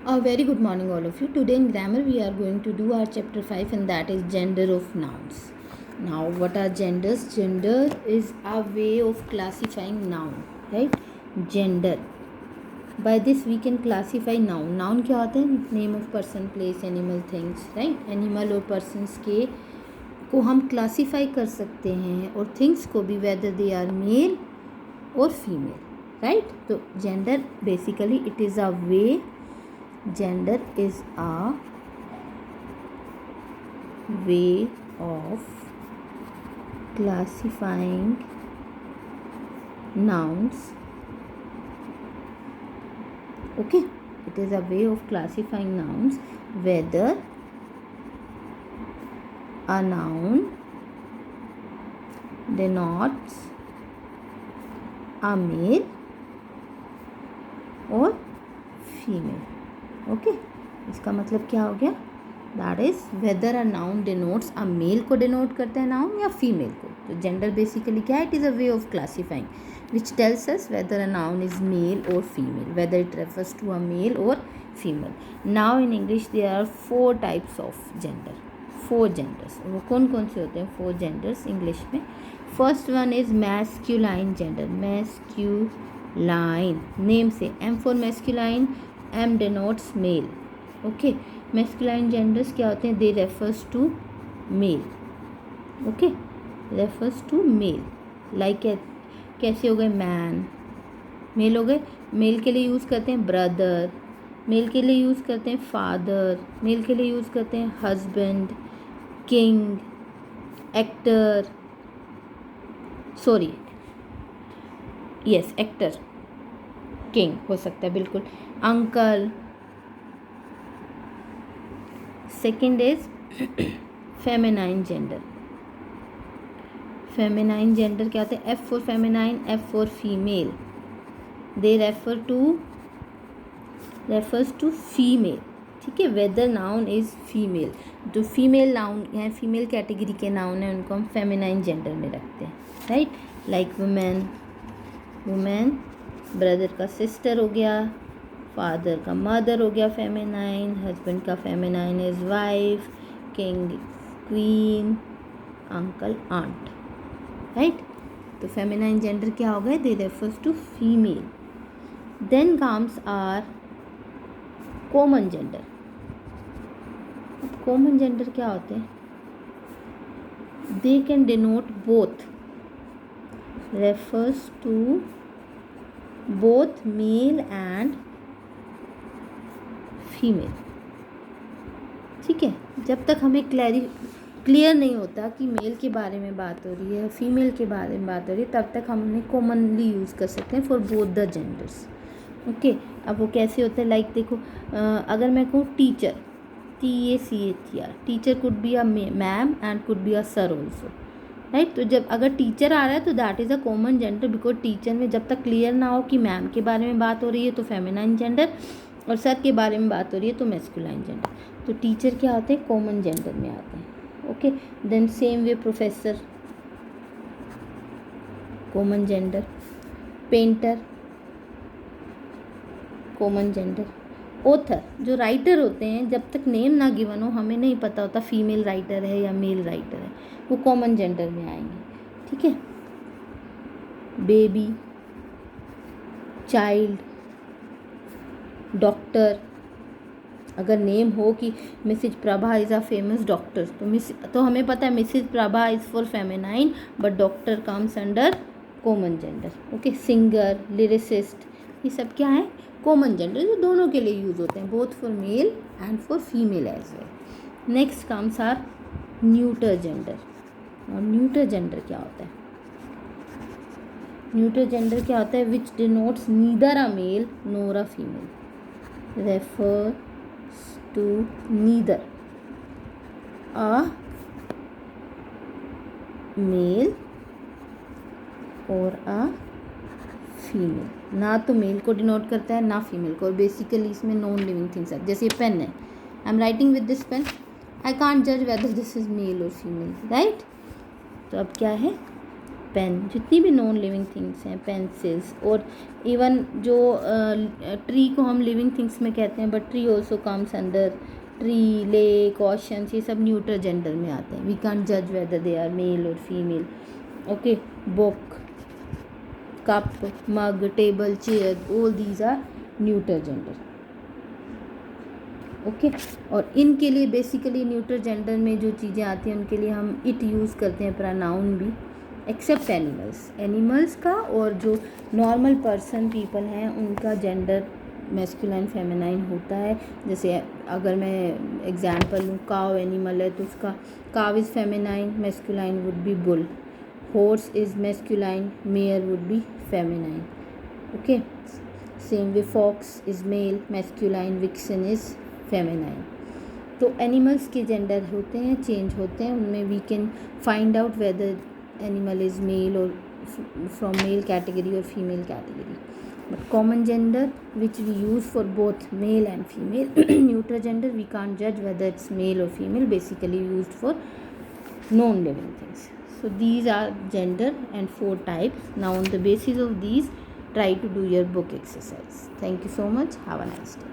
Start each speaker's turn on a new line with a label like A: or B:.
A: A very good morning, all of you. Today in grammar, we are going to do our chapter 5, and that is gender of nouns. Now, what are genders? Gender is a way of classifying noun, right? Gender. By this, we can classify noun. Noun क्या होता है? Name of person, place, animal, things, right? Animal और persons के को हम classify कर सकते हैं और things को भी whether they are male or female, right? तो gender basically it is a way. Gender is a way of classifying nouns. Okay, it is a way of classifying nouns whether a noun denotes a male or female. Okay इसका मतलब क्या हो गया? That is whether a noun denotes a male को denote करता है noun या female को. तो जेंडर बेसिकली क्या है? It is a way of classifying which tells us whether a noun is male और female, whether it refers to a male और female. Now in English there are 4 types of gender. 4 genders. वो कौन कौन से होते हैं 4 genders English में? First one is masculine gender. Masculine name से M for masculine, M denotes male. Okay, masculine genders क्या होते हैं? They refers to male. Okay, refers to male. Like कैसे हो गए? Man, मेल हो गए. मेल के लिए यूज़ करते हैं ब्रदर, मेल के लिए यूज़ करते हैं फादर, मेल के लिए यूज़ करते हैं husband, king, actor, sorry yes actor, king हो सकता है बिल्कुल, uncle. Second is feminine gender. Feminine gender क्या होता है? F for feminine, F for female. They refers to female. ठीक है, वेदर नाउन इज फीमेल. जो फीमेल नाउन हैं, फीमेल कैटेगरी के नाउन हैं, उनको हम फेमिनाइन जेंडर में रखते हैं, right? Like women, women brother का सिस्टर हो गया, फादर का मदर हो गया फेमिनाइन, हस्बैंड का feminine is wife, king queen, uncle aunt, right? तो फेमिनाइन जेंडर क्या हो गए? They refers to female. Then comes are common gender. Common gender क्या होते हैं? They can denote both, refers to both male and female. ठीक है, जब तक हमें क्लियर नहीं होता कि मेल के बारे में बात हो रही है फीमेल के बारे में बात हो रही है, तब तक हमने कॉमनली यूज़ कर सकते हैं for both the genders. Okay, अब वो कैसे होता है? लाइक देखो, अगर मैं कहूँ teacher, TACHER, teacher could be a ma'am and could be a sir also, right? तो जब अगर टीचर आ रहा है तो that is a common gender, because teacher में जब तक क्लियर ना हो कि मैम के बारे में बात हो रही है तो फेमिनाइन जेंडर, और सर के बारे में बात हो रही है तो मैस्कुलाइन जेंडर. तो टीचर क्या होते हैं? कॉमन जेंडर में आते हैं. Okay, then same way professor, common gender. Painter, common gender. Author, जो राइटर होते हैं, जब तक नेम ना गिवन हो, हमें नहीं पता होता फीमेल राइटर है या मेल राइटर है, वो कॉमन जेंडर में आएंगे. ठीक है, बेबी, चाइल्ड, डॉक्टर. अगर नेम हो कि Mrs Prabha is a famous doctor, तो हमें पता है Mrs Prabha is for feminine but doctor comes under common gender. Okay, singer, lyricist, ये सब क्या है? कॉमन जेंडर, जो दोनों के लिए यूज़ होते हैं, both for male and for female as well. Next comes are neuter gender. और न्यूटर जेंडर क्या होता है? न्यूटर जेंडर क्या होता है? Which denotes neither a male nor a female, refers to neither a male or a female. ना तो mail को डिनोट करता है ना फीमेल को, और बेसिकली इसमें नॉन लिविंग थिंग्स है. जैसे पेन है, I am writing with this pen, I can't जज वेदर दिस इज मेल और फीमेल, राइट? तो अब क्या है? पेन, जितनी भी नॉन लिविंग थिंग्स हैं, पेंसिल्स, और इवन जो ट्री को हम लिविंग थिंग्स में कहते हैं, but tree also comes under tree, lake, oceans, ये सब न्यूट्रल जेंडर में आते हैं. वी कांट जज वेदर दे आर मेल और female. Okay, book, cup, mug, table, chair, all these are neutral gender. Okay, और इनके लिए बेसिकली न्यूट्रल जेंडर में जो चीज़ें आती हैं उनके लिए हम इट यूज़ करते हैं प्रोनाउन भी, एक्सेप्ट एनिमल्स. एनिमल्स का और जो नॉर्मल पर्सन पीपल हैं उनका जेंडर मैस्कुलाइन फेमिनाइन होता है. जैसे अगर मैं एग्जांपल लूँ, काव एनिमल है तो उसका cow is feminine, masculine would be bull. Horse is masculine, mare would be feminine. Okay, same way fox is male, masculine, vixen is feminine. तो एनिमल्स के जेंडर होते हैं, चेंज होते हैं, उनमें we can find out whether animal is male or from male category or female category. But common gender which we use for both male and female. Neutral gender we can't जज whether it's mail और female, basically used for non living things. So these are gender and 4 types. Now on the basis of these, try to do your book exercise. Thank you so much. Have a nice day.